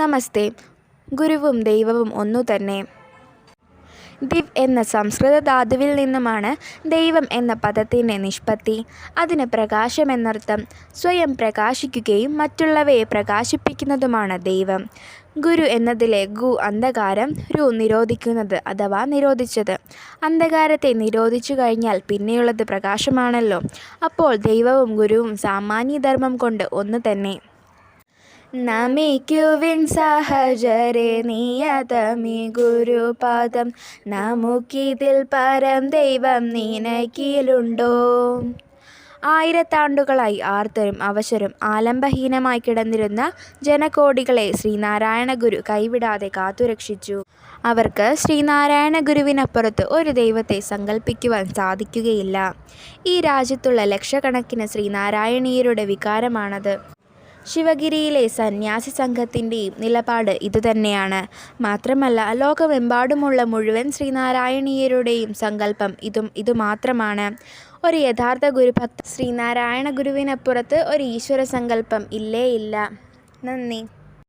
നമസ്തേ. ഗുരുവും ദൈവവും ഒന്നുതന്നെ. ദിവ് എന്ന സംസ്കൃത ധാതുവിൽ നിന്നുമാണ് ദൈവം എന്ന പദത്തിൻ്റെ നിഷ്പത്തി. അതിന് പ്രകാശമെന്നർത്ഥം. സ്വയം പ്രകാശിക്കുകയും മറ്റുള്ളവയെ പ്രകാശിപ്പിക്കുന്നതുമാണ് ദൈവം. ഗുരു എന്നതിലെ ഗു അന്ധകാരം, രു നിരോധിക്കുന്നത് അഥവാ നിരോധിച്ചത്. അന്ധകാരത്തെ നിരോധിച്ചു കഴിഞ്ഞാൽ പിന്നെയുള്ളത് പ്രകാശമാണല്ലോ. അപ്പോൾ ദൈവവും ഗുരുവും സാമാന്യധർമ്മം കൊണ്ട് ഒന്ന് തന്നെ. നമിക്കുവിൻ സഹജരെ നിയതമി ഗുരുപാദം, നമുക്കിതിൽ പരം ദൈവം നിനക്കിലുണ്ടോ. ആയിരത്താണ്ടുകളായി ആർത്തരും അവശരും ആലംബഹീനമായി കിടന്നിരുന്ന ജനകോടികളെ ശ്രീനാരായണ ഗുരു കൈവിടാതെ കാത്തുരക്ഷിച്ചു. അവർക്ക് ശ്രീനാരായണ ഗുരുവിനപ്പുറത്ത് ഒരു ദൈവത്തെ സങ്കല്പിക്കുവാൻ സാധിക്കുകയില്ല. ഈ രാജ്യത്തുള്ള ലക്ഷക്കണക്കിന് ശ്രീനാരായണീയരുടെ വികാരമാണത്. ശിവഗിരിയിലെ സന്യാസി സംഘത്തിൻ്റെയും നിലപാട് ഇതുതന്നെയാണ്. മാത്രമല്ല, ലോകമെമ്പാടുമുള്ള മുഴുവൻ ശ്രീനാരായണീയരുടെയും സങ്കല്പം ഇതുമാത്രമാണ്. ഒരു യഥാർത്ഥ ഗുരുഭക്ത ശ്രീനാരായണ ഗുരുവിനപ്പുറത്ത് ഒരു ഈശ്വര സങ്കല്പം ഇല്ലേ ഇല്ല. നന്ദി.